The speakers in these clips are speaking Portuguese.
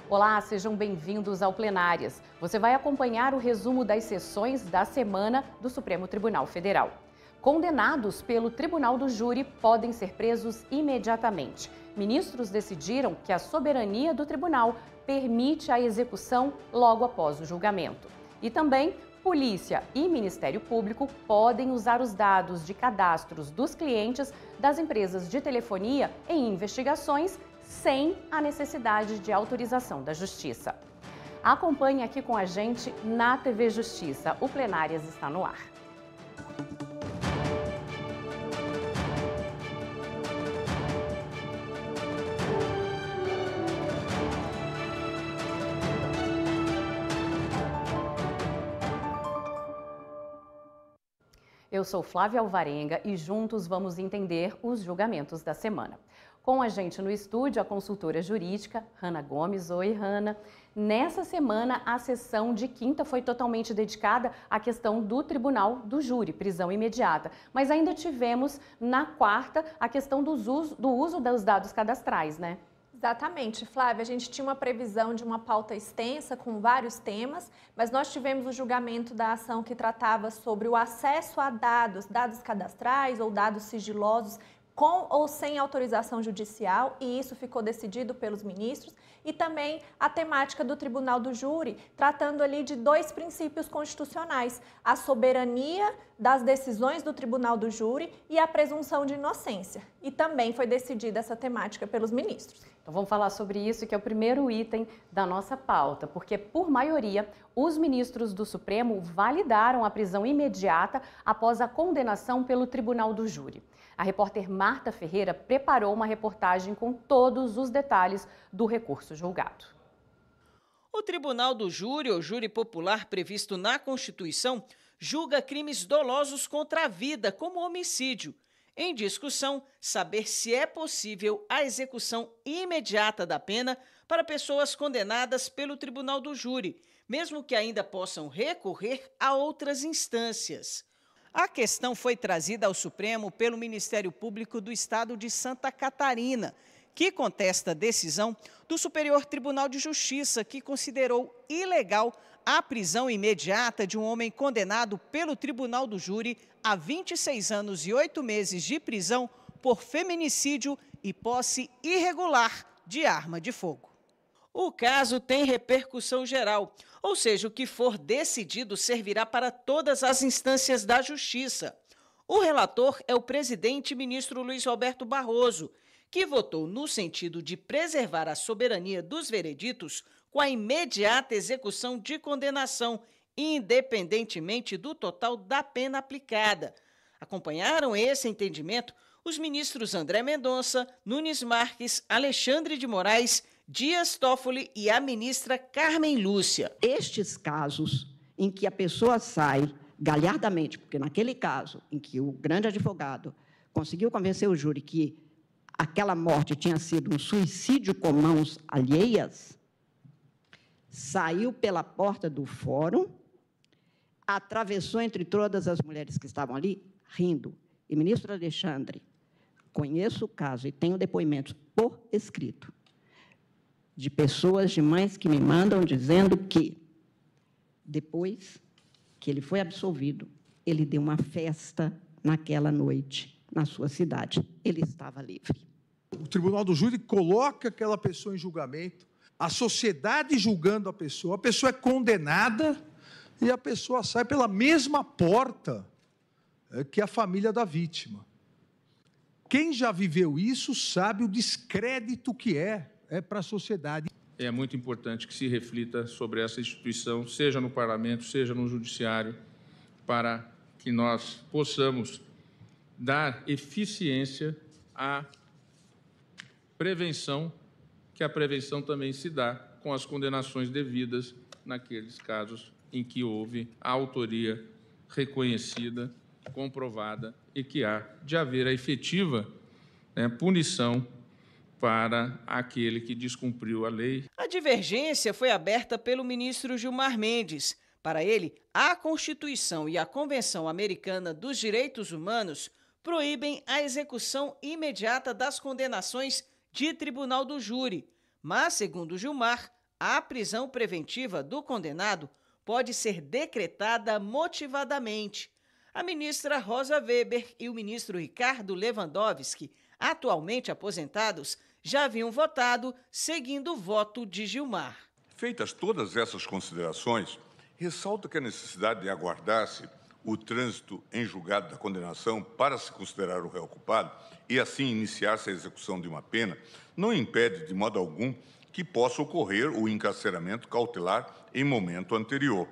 Olá, sejam bem-vindos ao Plenárias. Você vai acompanhar o resumo das sessões da semana do Supremo Tribunal Federal. Condenados pelo Tribunal do Júri podem ser presos imediatamente. Ministros decidiram que a soberania do tribunal permite a execução logo após o julgamento. E também, polícia e Ministério Público podem usar os dados de cadastros dos clientes das empresas de telefonia em investigações sem a necessidade de autorização da Justiça. Acompanhe aqui com a gente na TV Justiça. O Plenárias está no ar. Eu sou Flávia Alvarenga e juntos vamos entender os julgamentos da semana. Com a gente no estúdio, a consultora jurídica, Hanna Gomes. Oi, Hanna. Nessa semana, a sessão de quinta foi totalmente dedicada à questão do Tribunal do Júri, prisão imediata. Mas ainda tivemos, na quarta, a questão do uso dos dados cadastrais, né? Exatamente, Flávia. A gente tinha uma previsão de uma pauta extensa com vários temas, mas nós tivemos o julgamento da ação que tratava sobre o acesso a dados cadastrais ou dados sigilosos com ou sem autorização judicial, e isso ficou decidido pelos ministros, e também a temática do Tribunal do Júri, tratando ali de dois princípios constitucionais, a soberania das decisões do Tribunal do Júri e a presunção de inocência. E também foi decidida essa temática pelos ministros. Então vamos falar sobre isso, que é o primeiro item da nossa pauta, porque por maioria os ministros do Supremo validaram a prisão imediata após a condenação pelo Tribunal do Júri. A repórter Marta Ferreira preparou uma reportagem com todos os detalhes do recurso julgado. O Tribunal do Júri, ou júri popular previsto na Constituição, julga crimes dolosos contra a vida, como homicídio. Em discussão, saber se é possível a execução imediata da pena para pessoas condenadas pelo Tribunal do Júri, mesmo que ainda possam recorrer a outras instâncias. A questão foi trazida ao Supremo pelo Ministério Público do Estado de Santa Catarina, que contesta a decisão do Superior Tribunal de Justiça, que considerou ilegal a prisão imediata de um homem condenado pelo Tribunal do Júri a 26 anos e 8 meses de prisão por feminicídio e posse irregular de arma de fogo. O caso tem repercussão geral, ou seja, o que for decidido servirá para todas as instâncias da Justiça. O relator é o presidente e ministro Luiz Roberto Barroso, que votou no sentido de preservar a soberania dos vereditos com a imediata execução de condenação, independentemente do total da pena aplicada. Acompanharam esse entendimento os ministros André Mendonça, Nunes Marques, Alexandre de Moraes, Dias Toffoli e a ministra Carmen Lúcia. Estes casos em que a pessoa sai galhardamente, porque naquele caso em que o grande advogado conseguiu convencer o júri que aquela morte tinha sido um suicídio com mãos alheias, saiu pela porta do fórum, atravessou entre todas as mulheres que estavam ali, rindo. E, ministro Alexandre, conheço o caso e tenho depoimentos por escrito de pessoas, de mães que me mandam dizendo que, depois que ele foi absolvido, ele deu uma festa naquela noite na sua cidade. Ele estava livre. O Tribunal do Júri coloca aquela pessoa em julgamento, a sociedade julgando a pessoa é condenada e a pessoa sai pela mesma porta que a família da vítima. Quem já viveu isso sabe o descrédito que é para a sociedade. É muito importante que se reflita sobre essa instituição, seja no Parlamento, seja no Judiciário, para que nós possamos dar eficiência à prevenção, que a prevenção também se dá com as condenações devidas naqueles casos em que houve a autoria reconhecida, comprovada e que há de haver a efetiva punição para aquele que descumpriu a lei. A divergência foi aberta pelo ministro Gilmar Mendes. Para ele, a Constituição e a Convenção Americana dos Direitos Humanos proíbem a execução imediata das condenações de Tribunal do Júri. Mas, segundo Gilmar, A prisão preventiva do condenado pode ser decretada motivadamente. A ministra Rosa Weber e o ministro Ricardo Lewandowski, atualmente aposentados, já haviam votado, seguindo o voto de Gilmar. Feitas todas essas considerações, ressalto que a necessidade de aguardar-se o trânsito em julgado da condenação para se considerar o réu culpado e, assim, iniciar-se a execução de uma pena, não impede, de modo algum, que possa ocorrer o encarceramento cautelar em momento anterior.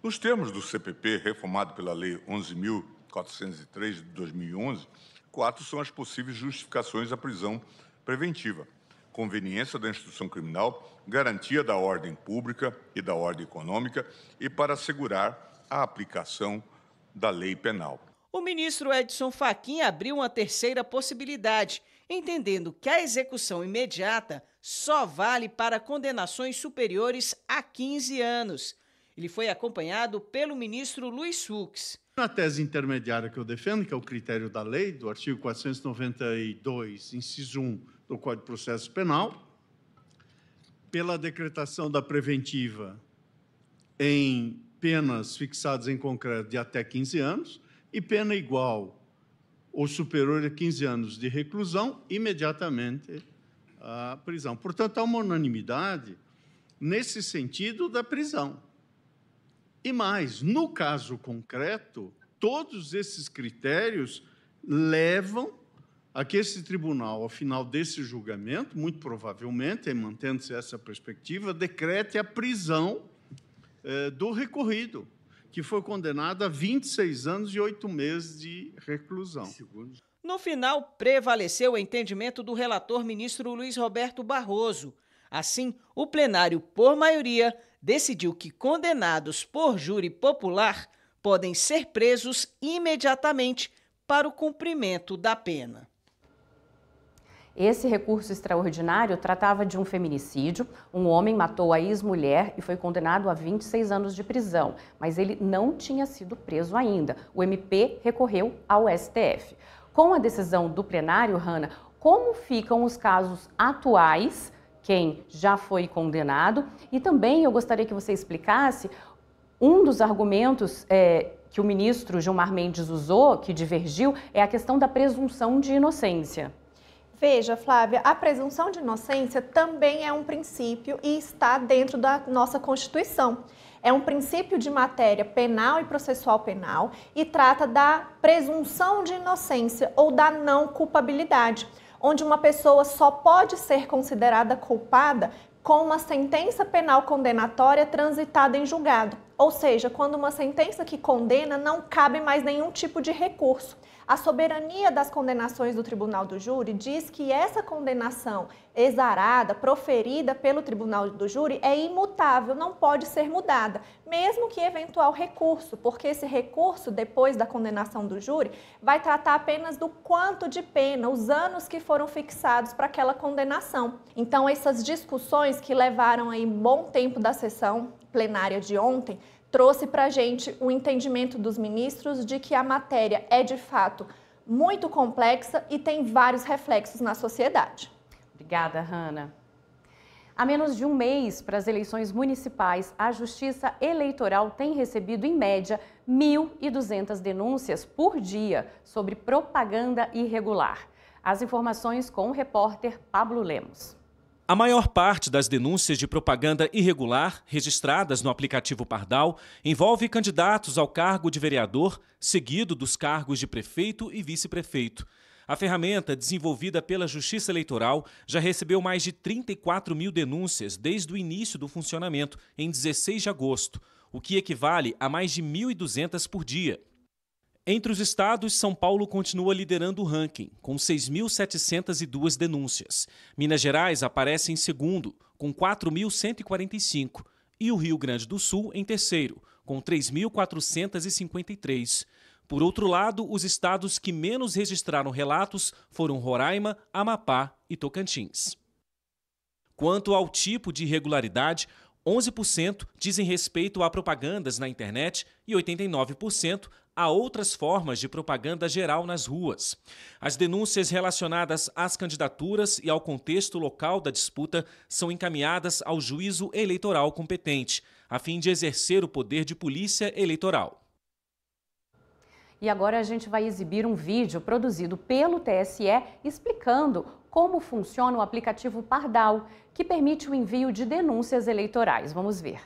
Nos termos do CPP, reformado pela Lei 11.403 de 2011, 4 são as possíveis justificações à prisão preventiva: conveniência da instituição criminal, garantia da ordem pública e da ordem econômica e para assegurar a aplicação da lei penal. O ministro Edson Fachin abriu uma terceira possibilidade, entendendo que a execução imediata só vale para condenações superiores a 15 anos. Ele foi acompanhado pelo ministro Luiz Fux. Na tese intermediária que eu defendo, que é o critério da lei, do artigo 492, inciso 1 do Código de Processo Penal, pela decretação da preventiva em penas fixadas em concreto de até 15 anos e pena igual ou superior a 15 anos de reclusão, imediatamente a prisão. Portanto, há uma unanimidade nesse sentido da prisão. E mais, no caso concreto, todos esses critérios levam a que esse tribunal, ao final desse julgamento, muito provavelmente, mantendo-se essa perspectiva, decrete a prisão do recorrido, que foi condenado a 26 anos e 8 meses de reclusão. No final, prevaleceu o entendimento do relator ministro Luiz Roberto Barroso. Assim, o plenário, por maioria, decidiu que condenados por júri popular podem ser presos imediatamente para o cumprimento da pena. Esse recurso extraordinário tratava de um feminicídio. Um homem matou a ex-mulher e foi condenado a 26 anos de prisão, mas ele não tinha sido preso ainda. O MP recorreu ao STF. Com a decisão do plenário, Hanna, como ficam os casos atuais, quem já foi condenado? E também eu gostaria que você explicasse um dos argumentos que o ministro Gilmar Mendes usou, que divergiu, é a questão da presunção de inocência. Veja, Flávia, a presunção de inocência também é um princípio e está dentro da nossa Constituição. É um princípio de matéria penal e processual penal e trata da presunção de inocência ou da não culpabilidade, onde uma pessoa só pode ser considerada culpada com uma sentença penal condenatória transitada em julgado. Ou seja, quando uma sentença que condena não cabe mais nenhum tipo de recurso. A soberania das condenações do Tribunal do Júri diz que essa condenação exarada, proferida pelo Tribunal do Júri, é imutável, não pode ser mudada, mesmo que eventual recurso, porque esse recurso, depois da condenação do júri, vai tratar apenas do quanto de pena, os anos que foram fixados para aquela condenação. Então, essas discussões que levaram aí bom tempo da sessão plenária de ontem, trouxe para a gente o entendimento dos ministros de que a matéria é, de fato, muito complexa e tem vários reflexos na sociedade. Obrigada, Hanna. Há menos de um mês para as eleições municipais, a Justiça Eleitoral tem recebido, em média, 1.200 denúncias por dia sobre propaganda irregular. As informações com o repórter Pablo Lemos. A maior parte das denúncias de propaganda irregular registradas no aplicativo Pardal envolve candidatos ao cargo de vereador, seguido dos cargos de prefeito e vice-prefeito. A ferramenta, desenvolvida pela Justiça Eleitoral, já recebeu mais de 34 mil denúncias desde o início do funcionamento, em 16 de agosto, o que equivale a mais de 1.200 por dia. Entre os estados, São Paulo continua liderando o ranking, com 6.702 denúncias. Minas Gerais aparece em segundo, com 4.145, e o Rio Grande do Sul em terceiro, com 3.453. Por outro lado, os estados que menos registraram relatos foram Roraima, Amapá e Tocantins. Quanto ao tipo de irregularidade, 11% dizem respeito a propagandas na internet e 89% a outras formas de propaganda geral nas ruas. As denúncias relacionadas às candidaturas e ao contexto local da disputa são encaminhadas ao juízo eleitoral competente, a fim de exercer o poder de polícia eleitoral. E agora a gente vai exibir um vídeo produzido pelo TSE explicando como funciona o aplicativo Pardal, que permite o envio de denúncias eleitorais. Vamos ver.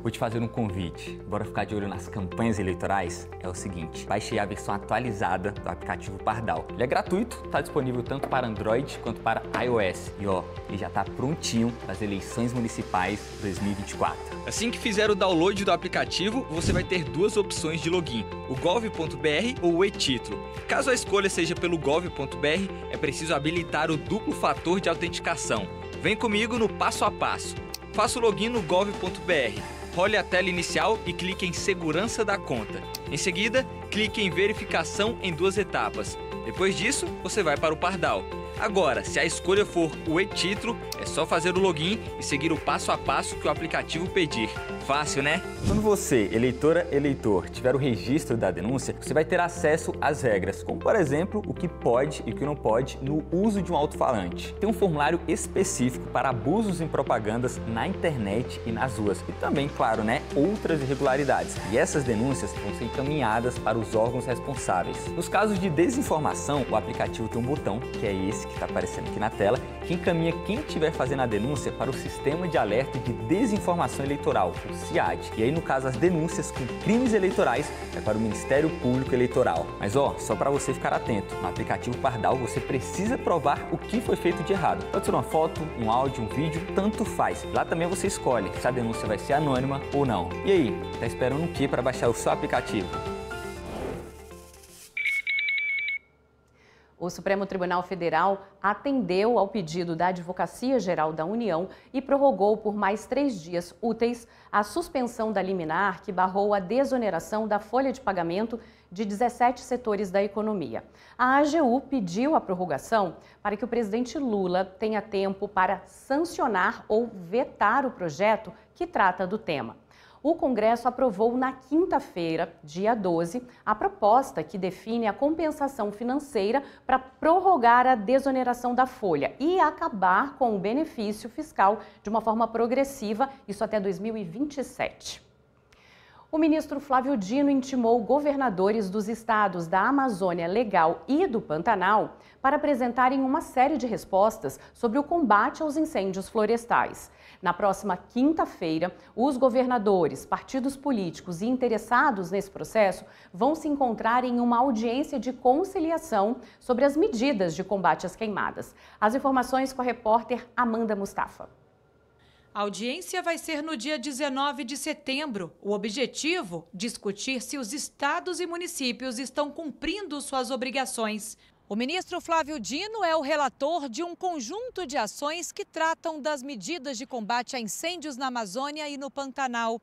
Vou te fazer um convite. Bora ficar de olho nas campanhas eleitorais? É o seguinte, baixe a versão atualizada do aplicativo Pardal. Ele é gratuito, está disponível tanto para Android quanto para iOS. E ó, ele já está prontinho para as eleições municipais 2024. Assim que fizer o download do aplicativo, você vai ter duas opções de login, o gov.br ou o e-título. Caso a escolha seja pelo gov.br, é preciso habilitar o duplo fator de autenticação. Vem comigo no passo a passo. Faça o login no gov.br. Role a tela inicial e clique em Segurança da conta. Em seguida, clique em Verificação em 2 etapas. Depois disso, você vai para o Pardal. Agora, se a escolha for o e-título, é só fazer o login e seguir o passo a passo que o aplicativo pedir. Fácil, né? Quando você, eleitora, eleitor, tiver o registro da denúncia, você vai ter acesso às regras, como por exemplo, o que pode e o que não pode no uso de um alto-falante. Tem um formulário específico para abusos em propagandas na internet e nas ruas. E também, claro, né, outras irregularidades. E essas denúncias vão ser encaminhadas para os órgãos responsáveis. Nos casos de desinformação, o aplicativo tem um botão, que é esse que está aparecendo aqui na tela, que encaminha quem estiver fazendo a denúncia para o Sistema de Alerta de Desinformação Eleitoral, o SIAD. E aí, no caso, as denúncias com crimes eleitorais é para o Ministério Público Eleitoral. Mas ó, só para você ficar atento, no aplicativo Pardal você precisa provar o que foi feito de errado. Pode ser uma foto, um áudio, um vídeo, tanto faz. Lá também você escolhe se a denúncia vai ser anônima ou não. E aí, tá esperando o que para baixar o seu aplicativo? O Supremo Tribunal Federal atendeu ao pedido da Advocacia Geral da União e prorrogou por mais 3 dias úteis a suspensão da liminar que barrou a desoneração da folha de pagamento de 17 setores da economia. A AGU pediu a prorrogação para que o presidente Lula tenha tempo para sancionar ou vetar o projeto que trata do tema. O Congresso aprovou na quinta-feira, dia 12, a proposta que define a compensação financeira para prorrogar a desoneração da folha e acabar com o benefício fiscal de uma forma progressiva, isso até 2027. O ministro Flávio Dino intimou governadores dos estados da Amazônia Legal e do Pantanal para apresentarem uma série de respostas sobre o combate aos incêndios florestais. Na próxima quinta-feira, os governadores, partidos políticos e interessados nesse processo vão se encontrar em uma audiência de conciliação sobre as medidas de combate às queimadas. As informações com a repórter Amanda Mustafa. A audiência vai ser no dia 19 de setembro. O objetivo? Discutir se os estados e municípios estão cumprindo suas obrigações. O ministro Flávio Dino é o relator de um conjunto de ações que tratam das medidas de combate a incêndios na Amazônia e no Pantanal.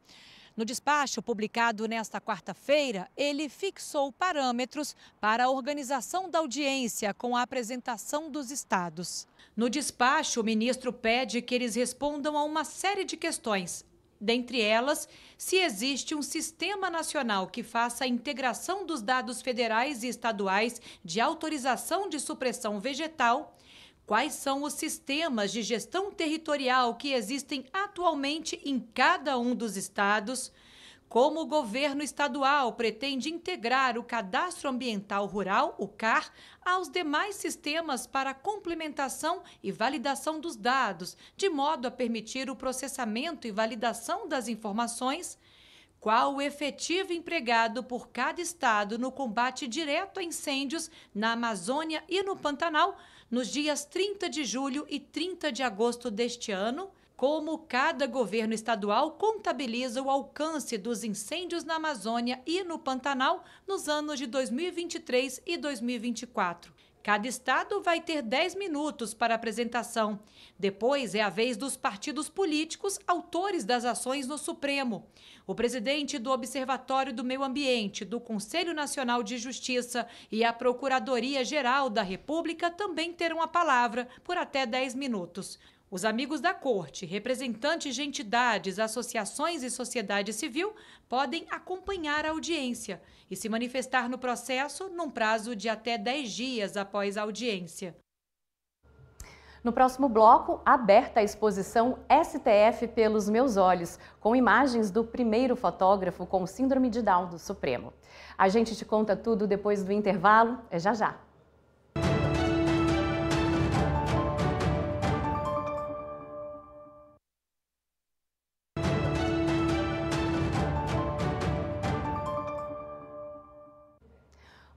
No despacho publicado nesta quarta-feira, ele fixou parâmetros para a organização da audiência com a apresentação dos estados. No despacho, o ministro pede que eles respondam a uma série de questões. Dentre elas, se existe um sistema nacional que faça a integração dos dados federais e estaduais de autorização de supressão vegetal, quais são os sistemas de gestão territorial que existem atualmente em cada um dos estados, como o governo estadual pretende integrar o Cadastro Ambiental Rural, o CAR, aos demais sistemas para complementação e validação dos dados, de modo a permitir o processamento e validação das informações, qual o efetivo empregado por cada estado no combate direto a incêndios na Amazônia e no Pantanal, nos dias 30 de julho e 30 de agosto deste ano, como cada governo estadual contabiliza o alcance dos incêndios na Amazônia e no Pantanal nos anos de 2023 e 2024. Cada estado vai ter 10 minutos para a apresentação. Depois é a vez dos partidos políticos autores das ações no Supremo. O presidente do Observatório do Meio Ambiente, do Conselho Nacional de Justiça e a Procuradoria-Geral da República também terão a palavra por até 10 minutos. Os amigos da Corte, representantes de entidades, associações e sociedade civil podem acompanhar a audiência e se manifestar no processo num prazo de até 10 dias após a audiência. No próximo bloco, aberta a exposição STF pelos meus olhos, com imagens do primeiro fotógrafo com síndrome de Down do Supremo. A gente te conta tudo depois do intervalo, é já já.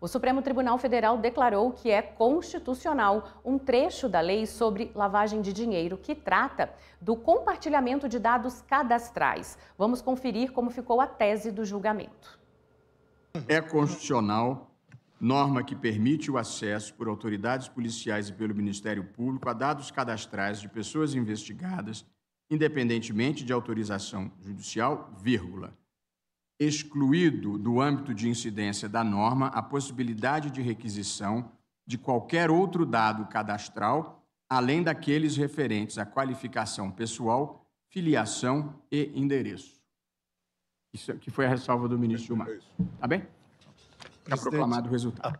O Supremo Tribunal Federal declarou que é constitucional um trecho da lei sobre lavagem de dinheiro que trata do compartilhamento de dados cadastrais. Vamos conferir como ficou a tese do julgamento. É constitucional norma que permite o acesso por autoridades policiais e pelo Ministério Público a dados cadastrais de pessoas investigadas, independentemente de autorização judicial, vírgula. Excluído do âmbito de incidência da norma a possibilidade de requisição de qualquer outro dado cadastral, além daqueles referentes à qualificação pessoal, filiação e endereço. Isso que foi a ressalva do ministro Gilmar. Tá bem? Está proclamado o resultado.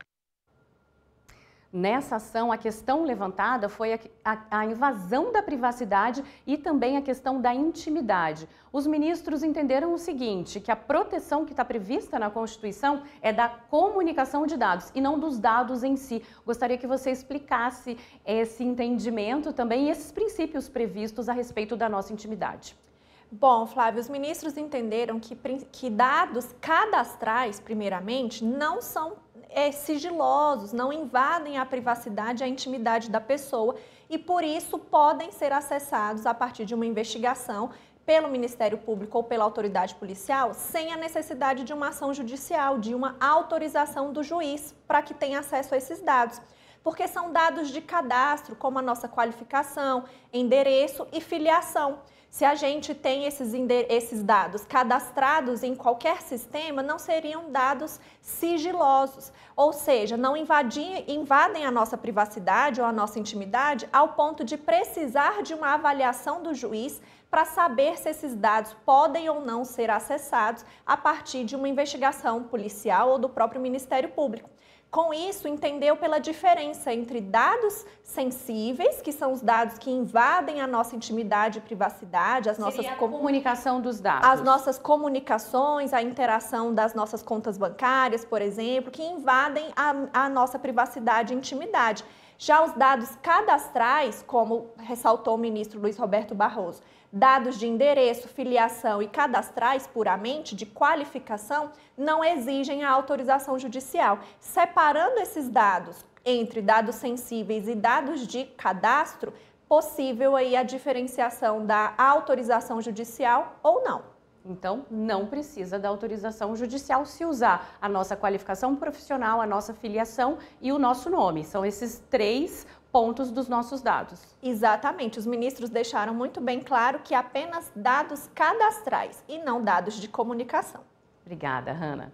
Nessa ação, a questão levantada foi a invasão da privacidade e também a questão da intimidade. Os ministros entenderam o seguinte, que a proteção que está prevista na Constituição é da comunicação de dados e não dos dados em si. Gostaria que você explicasse esse entendimento também e esses princípios previstos a respeito da nossa intimidade. Bom, Flávio, os ministros entenderam que dados cadastrais, primeiramente, não são sigilosos, não invadem a privacidade e a intimidade da pessoa e, por isso, podem ser acessados a partir de uma investigação pelo Ministério Público ou pela autoridade policial sem a necessidade de uma ação judicial, de uma autorização do juiz para que tenha acesso a esses dados. Porque são dados de cadastro, como a nossa qualificação, endereço e filiação. Se a gente tem esses dados cadastrados em qualquer sistema, não seriam dados sigilosos, ou seja, não invadem a nossa privacidade ou a nossa intimidade ao ponto de precisar de uma avaliação do juiz para saber se esses dados podem ou não ser acessados a partir de uma investigação policial ou do próprio Ministério Público. Com isso, entendeu pela diferença entre dados sensíveis, que são os dados que invadem a nossa intimidade e privacidade, a comunicação dos dados. As nossas comunicações, a interação das nossas contas bancárias, por exemplo, que invadem a nossa privacidade e intimidade. Já os dados cadastrais, como ressaltou o ministro Luiz Roberto Barroso, dados de endereço, filiação e cadastrais puramente, de qualificação, não exigem a autorização judicial. Separando esses dados entre dados sensíveis e dados de cadastro, possível aí a diferenciação da autorização judicial ou não. Então, não precisa da autorização judicial se usar a nossa qualificação profissional, a nossa filiação e o nosso nome. São esses 3 pontos dos nossos dados. Exatamente. Os ministros deixaram muito bem claro que apenas dados cadastrais e não dados de comunicação. Obrigada, Hanna.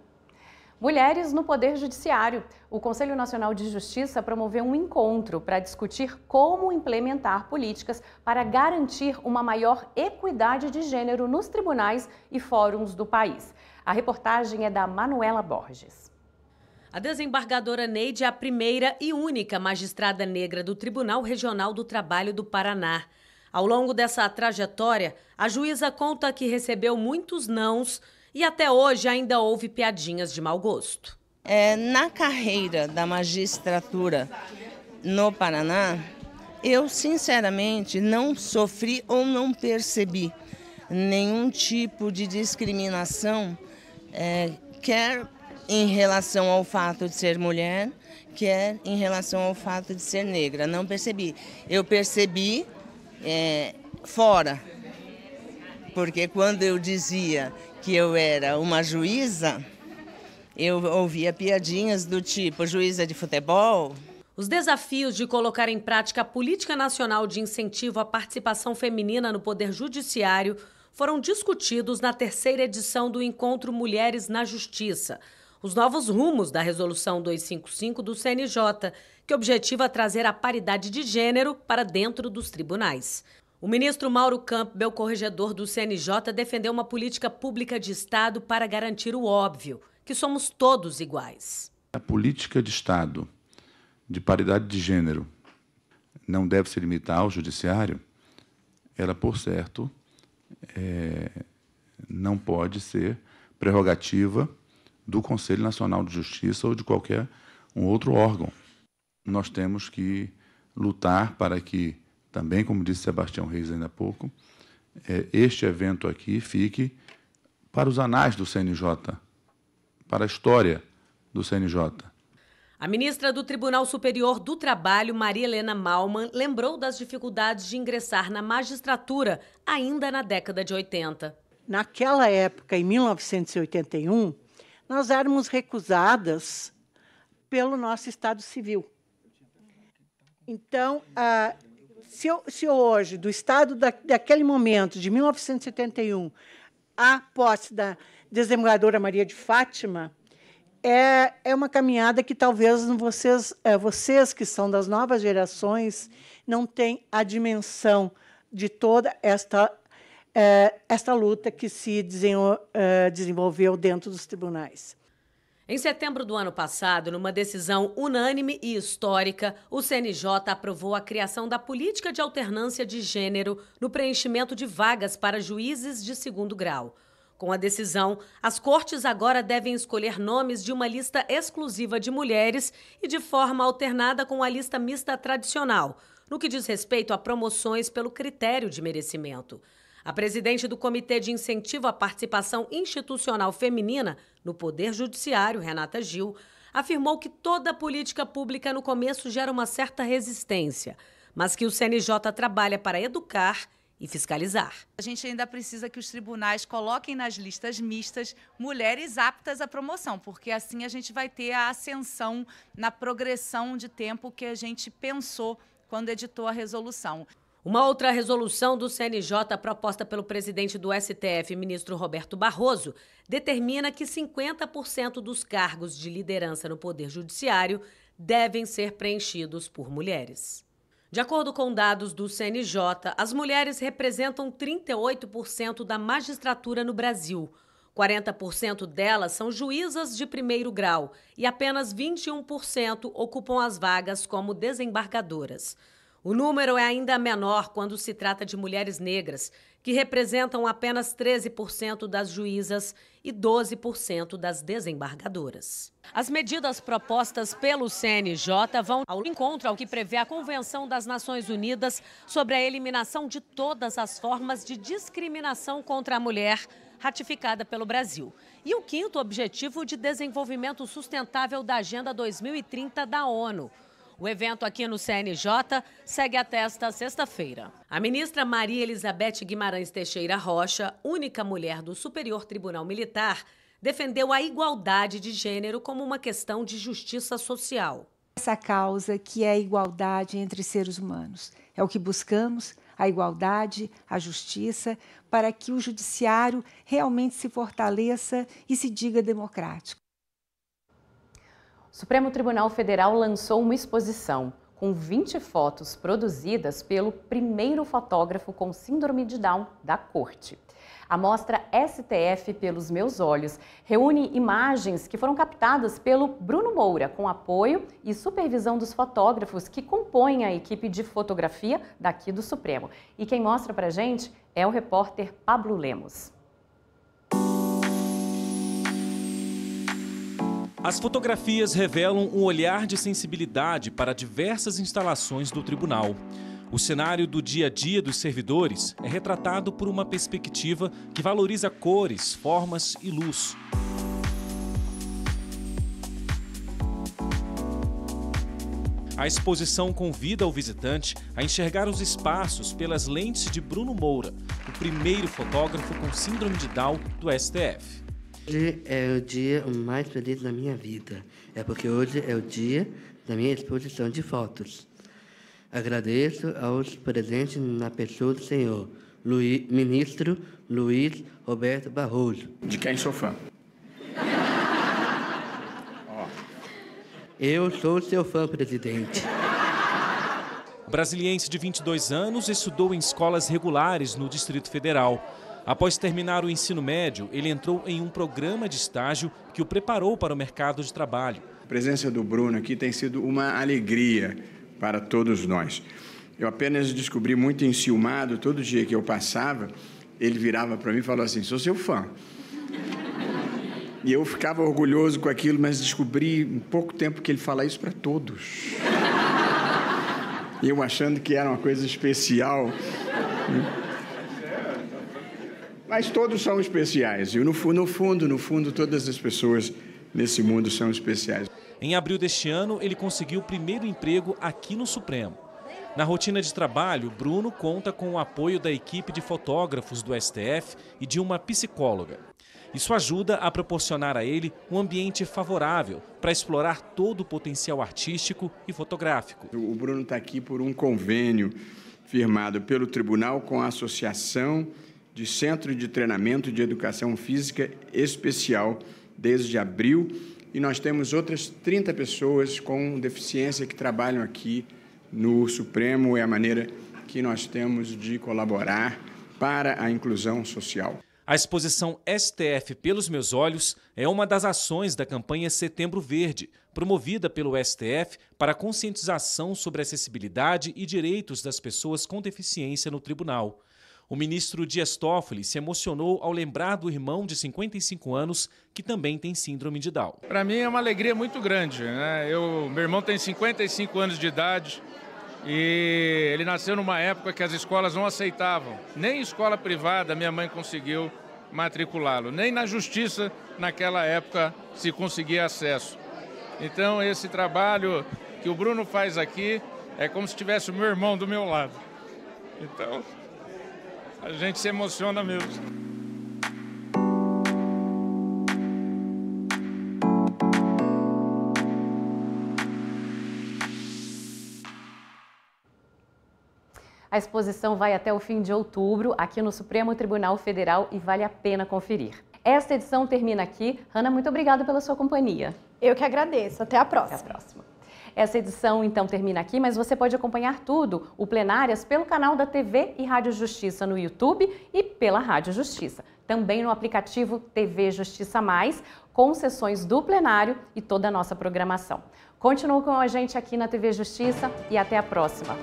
Mulheres no Poder Judiciário. O Conselho Nacional de Justiça promoveu um encontro para discutir como implementar políticas para garantir uma maior equidade de gênero nos tribunais e fóruns do país. A reportagem é da Manuela Borges. A desembargadora Neide é a primeira e única magistrada negra do Tribunal Regional do Trabalho do Paraná. Ao longo dessa trajetória, a juíza conta que recebeu muitos nãos e até hoje ainda houve piadinhas de mau gosto. Na carreira da magistratura no Paraná, eu sinceramente não sofri ou não percebi nenhum tipo de discriminação, quer em relação ao fato de ser mulher, quer em relação ao fato de ser negra. Não percebi. Eu percebi fora, porque quando eu dizia que eu era uma juíza, eu ouvia piadinhas do tipo juíza de futebol. Os desafios de colocar em prática a Política Nacional de Incentivo à Participação Feminina no Poder Judiciário foram discutidos na 3ª edição do Encontro Mulheres na Justiça, os novos rumos da Resolução 255 do CNJ, que objetiva trazer a paridade de gênero para dentro dos tribunais. O ministro Mauro Campbell, corregedor do CNJ, defendeu uma política pública de Estado para garantir o óbvio, que somos todos iguais. A política de Estado de paridade de gênero não deve se limitar ao judiciário, ela, por certo, não pode ser prerrogativa do Conselho Nacional de Justiça ou de qualquer um outro órgão. Nós temos que lutar para que, também, como disse Sebastião Reis ainda há pouco, este evento aqui fique para os anais do CNJ, para a história do CNJ. A ministra do Tribunal Superior do Trabalho, Maria Helena Malman, lembrou das dificuldades de ingressar na magistratura ainda na década de 80. Naquela época, em 1981, nós éramos recusadas pelo nosso Estado Civil. Então, se hoje, do Estado daquele momento, de 1971, a posse da desembargadora Maria de Fátima, é uma caminhada que talvez vocês que são das novas gerações não têm a dimensão de toda esta luta que se desenvolveu dentro dos tribunais. Em setembro do ano passado, numa decisão unânime e histórica, o CNJ aprovou a criação da política de alternância de gênero no preenchimento de vagas para juízes de 2º grau. Com a decisão, as cortes agora devem escolher nomes de uma lista exclusiva de mulheres e de forma alternada com a lista mista tradicional, no que diz respeito a promoções pelo critério de merecimento. A presidente do Comitê de Incentivo à Participação Institucional Feminina no Poder Judiciário, Renata Gil, afirmou que toda política pública no começo gera uma certa resistência, mas que o CNJ trabalha para educar e fiscalizar. A gente ainda precisa que os tribunais coloquem nas listas mistas mulheres aptas à promoção, porque assim a gente vai ter a ascensão na progressão de tempo que a gente pensou quando editou a resolução. Uma outra resolução do CNJ, proposta pelo presidente do STF, ministro Roberto Barroso, determina que 50% dos cargos de liderança no Poder Judiciário devem ser preenchidos por mulheres. De acordo com dados do CNJ, as mulheres representam 38% da magistratura no Brasil. 40% delas são juízas de 1º grau e apenas 21% ocupam as vagas como desembargadoras. O número é ainda menor quando se trata de mulheres negras, que representam apenas 13% das juízas e 12% das desembargadoras. As medidas propostas pelo CNJ vão ao encontro ao que prevê a Convenção das Nações Unidas sobre a eliminação de todas as formas de discriminação contra a mulher, ratificada pelo Brasil. E o 5º Objetivo de Desenvolvimento Sustentável da Agenda 2030 da ONU. O evento aqui no CNJ segue até esta sexta-feira. A ministra Maria Elizabeth Guimarães Teixeira Rocha, única mulher do Superior Tribunal Militar, defendeu a igualdade de gênero como uma questão de justiça social. Essa causa que é a igualdade entre seres humanos. É o que buscamos, a igualdade, a justiça, para que o judiciário realmente se fortaleça e se diga democrático. O Supremo Tribunal Federal lançou uma exposição com 20 fotos produzidas pelo primeiro fotógrafo com síndrome de Down da Corte. A mostra STF Pelos Meus Olhos reúne imagens que foram captadas pelo Bruno Moura, com apoio e supervisão dos fotógrafos que compõem a equipe de fotografia daqui do Supremo. E quem mostra pra gente é o repórter Pablo Lemos. As fotografias revelam um olhar de sensibilidade para diversas instalações do tribunal. O cenário do dia a dia dos servidores é retratado por uma perspectiva que valoriza cores, formas e luz. A exposição convida o visitante a enxergar os espaços pelas lentes de Bruno Moura, o primeiro fotógrafo com síndrome de Down do STF. Hoje é o dia mais feliz da minha vida. É porque hoje é o dia da minha exposição de fotos. Agradeço aos presentes na pessoa do senhor ministro Luiz Roberto Barroso. De quem sou fã? Eu sou seu fã, presidente. O brasiliense de 22 anos estudou em escolas regulares no Distrito Federal. Após terminar o ensino médio, ele entrou em um programa de estágio que o preparou para o mercado de trabalho. A presença do Bruno aqui tem sido uma alegria para todos nós. Eu apenas descobri muito enciumado, todo dia que eu passava, ele virava para mim e falou assim, sou seu fã. E eu ficava orgulhoso com aquilo, mas descobri em pouco tempo que ele fala isso para todos. E eu achando que era uma coisa especial. Mas todos são especiais. E no fundo, todas as pessoas nesse mundo são especiais. Em abril deste ano, ele conseguiu o primeiro emprego aqui no Supremo. Na rotina de trabalho, Bruno conta com o apoio da equipe de fotógrafos do STF e de uma psicóloga. Isso ajuda a proporcionar a ele um ambiente favorável para explorar todo o potencial artístico e fotográfico. O Bruno está aqui por um convênio firmado pelo Tribunal com a Associação de Centro de Treinamento de Educação Física Especial desde abril. E nós temos outras 30 pessoas com deficiência que trabalham aqui no Supremo. É a maneira que nós temos de colaborar para a inclusão social. A exposição STF Pelos Meus Olhos é uma das ações da campanha Setembro Verde, promovida pelo STF para a conscientização sobre a acessibilidade e direitos das pessoas com deficiência no tribunal. O ministro Dias Toffoli se emocionou ao lembrar do irmão de 55 anos que também tem síndrome de Down. Para mim é uma alegria muito grande, né? Meu irmão tem 55 anos de idade e ele nasceu numa época que as escolas não aceitavam. Nem escola privada minha mãe conseguiu matriculá-lo, nem na justiça naquela época se conseguia acesso. Então esse trabalho que o Bruno faz aqui é como se tivesse o meu irmão do meu lado. Então a gente se emociona mesmo. A exposição vai até o fim de outubro aqui no Supremo Tribunal Federal e vale a pena conferir. Esta edição termina aqui. Hanna, muito obrigada pela sua companhia. Eu que agradeço. Até a próxima. Até a próxima. Essa edição, então, termina aqui, mas você pode acompanhar tudo, o Plenárias, pelo canal da TV e Rádio Justiça no YouTube e pela Rádio Justiça. Também no aplicativo TV Justiça Mais, com sessões do plenário e toda a nossa programação. Continue com a gente aqui na TV Justiça e até a próxima.